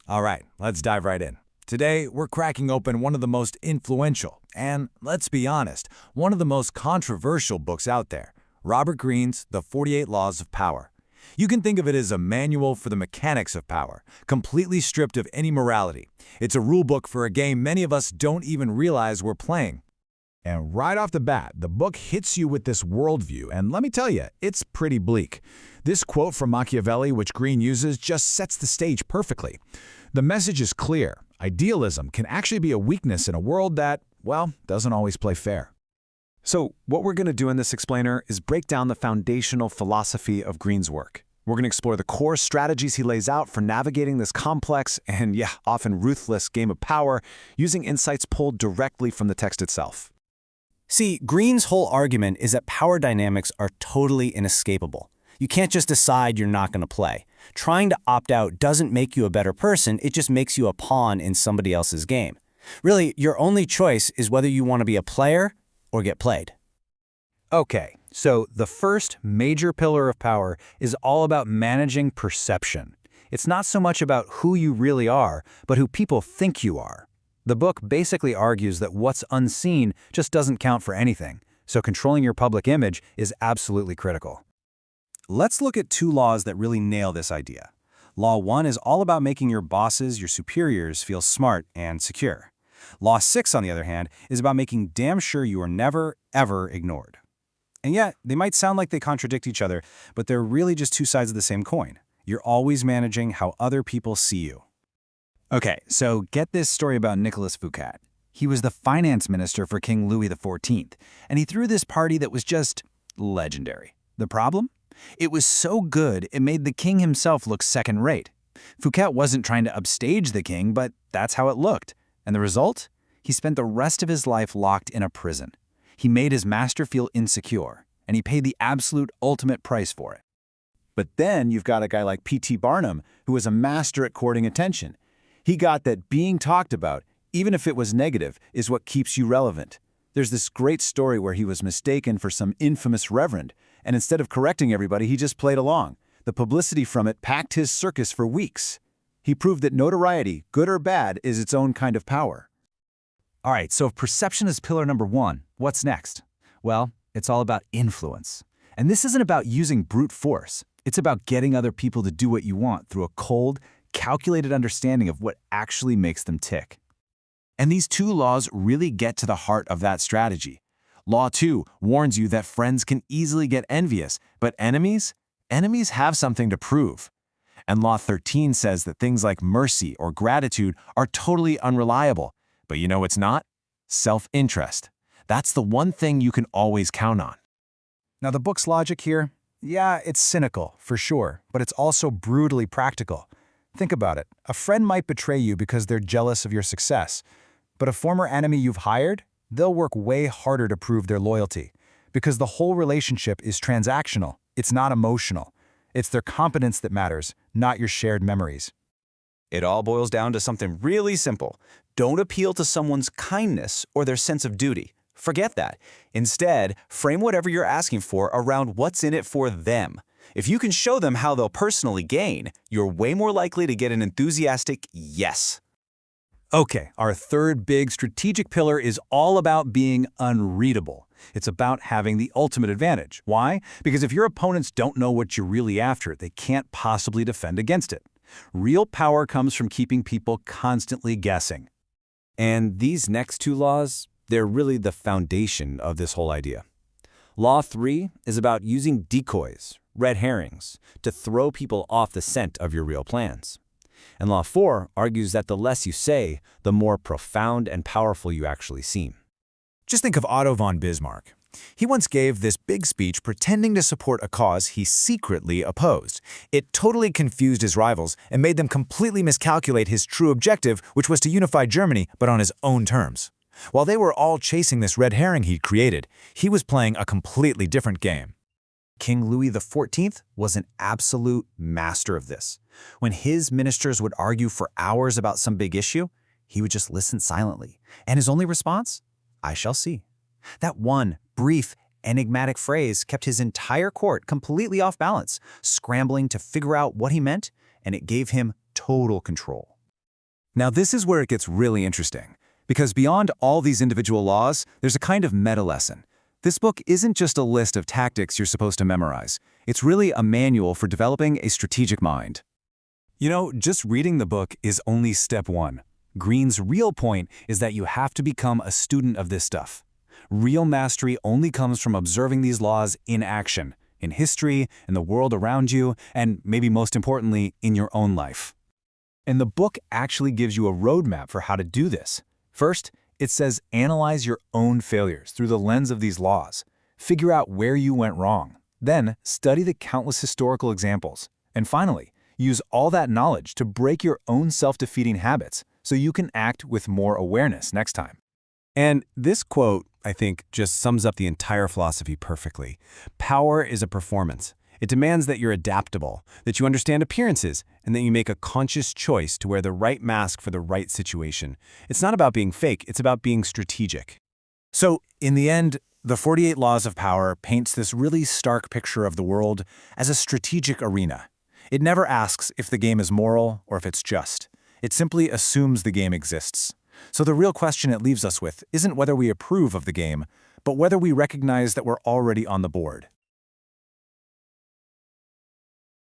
All right, let's dive right in. Today, we're cracking open one of the most influential and, let's be honest, one of the most controversial books out there, Robert Greene's The 48 Laws of Power. You can think of it as a manual for the mechanics of power, completely stripped of any morality. It's a rulebook for a game many of us don't even realize we're playing. And right off the bat, the book hits you with this worldview, and let me tell you, it's pretty bleak. This quote from Machiavelli, which Greene uses, just sets the stage perfectly. The message is clear. Idealism can actually be a weakness in a world that, well, doesn't always play fair. So what we're going to do in this explainer is break down the foundational philosophy of Greene's work. We're going to explore the core strategies he lays out for navigating this complex and, often ruthless game of power using insights pulled directly from the text itself. See, Greene's whole argument is that power dynamics are totally inescapable. You can't just decide you're not going to play. Trying to opt out doesn't make you a better person, it just makes you a pawn in somebody else's game. Really, your only choice is whether you want to be a player or get played. Okay, so the first major pillar of power is all about managing perception. It's not so much about who you really are, but who people think you are. The book basically argues that what's unseen just doesn't count for anything, so controlling your public image is absolutely critical. Let's look at two laws that really nail this idea. Law 1 is all about making your bosses, your superiors, feel smart and secure. Law 6, on the other hand, is about making damn sure you are never, ever ignored. And yet, they might sound like they contradict each other, but they're really just two sides of the same coin. You're always managing how other people see you. Okay, so get this story about Nicolas Fouquet. He was the finance minister for King Louis XIV, and he threw this party that was just legendary. The problem? It was so good it made the king himself look second-rate. Fouquet wasn't trying to upstage the king, but that's how it looked. And the result? He spent the rest of his life locked in a prison. He made his master feel insecure, and he paid the absolute ultimate price for it. But then you've got a guy like P.T. Barnum, who was a master at courting attention. He got that being talked about, even if it was negative, is what keeps you relevant. There's this great story where he was mistaken for some infamous reverend, and instead of correcting everybody, he just played along. The publicity from it packed his circus for weeks. He proved that notoriety, good or bad, is its own kind of power. All right, so if perception is pillar number 1, what's next? Well, it's all about influence. And this isn't about using brute force. It's about getting other people to do what you want through a cold, calculated understanding of what actually makes them tick. And these two laws really get to the heart of that strategy. Law 2 warns you that friends can easily get envious, but enemies have something to prove. And Law 13 says that things like mercy or gratitude are totally unreliable. But you know what's not? Self-interest. That's the one thing you can always count on. Now, the book's logic here, it's cynical, for sure, but it's also brutally practical. Think about it. A friend might betray you because they're jealous of your success. But a former enemy you've hired, they'll work way harder to prove their loyalty. Because the whole relationship is transactional. It's not emotional. It's their competence that matters, not your shared memories. It all boils down to something really simple. Don't appeal to someone's kindness or their sense of duty. Forget that. Instead, frame whatever you're asking for around what's in it for them. If you can show them how they'll personally gain, you're way more likely to get an enthusiastic yes. Okay, our third big strategic pillar is all about being unreadable. It's about having the ultimate advantage. Why? Because if your opponents don't know what you're really after, they can't possibly defend against it. Real power comes from keeping people constantly guessing. And these next two laws, they're really the foundation of this whole idea. Law 3 is about using decoys, red herrings, to throw people off the scent of your real plans. And Law 4 argues that the less you say, the more profound and powerful you actually seem. Just think of Otto von Bismarck. He once gave this big speech pretending to support a cause he secretly opposed. It totally confused his rivals and made them completely miscalculate his true objective, which was to unify Germany, but on his own terms. While they were all chasing this red herring he'd created, he was playing a completely different game. King Louis XIV was an absolute master of this. When his ministers would argue for hours about some big issue, he would just listen silently. And his only response? I shall see. That one brief, enigmatic phrase kept his entire court completely off balance, scrambling to figure out what he meant, and it gave him total control. Now this is where it gets really interesting, because beyond all these individual laws, there's a kind of meta lesson. This book isn't just a list of tactics you're supposed to memorize. It's really a manual for developing a strategic mind. You know, just reading the book is only step one. Greene's real point is that you have to become a student of this stuff. Real mastery only comes from observing these laws in action, in history, in the world around you, and maybe most importantly, in your own life. And the book actually gives you a roadmap for how to do this. First, it says analyze your own failures through the lens of these laws. Figure out where you went wrong. Then, study the countless historical examples. And finally, use all that knowledge to break your own self-defeating habits so you can act with more awareness next time. And this quote, I think, just sums up the entire philosophy perfectly. Power is a performance. It demands that you're adaptable, that you understand appearances, and that you make a conscious choice to wear the right mask for the right situation. It's not about being fake, it's about being strategic. So, in the end, the 48 Laws of Power paints this really stark picture of the world as a strategic arena. It never asks if the game is moral or if it's just. It simply assumes the game exists. So the real question it leaves us with isn't whether we approve of the game, but whether we recognize that we're already on the board.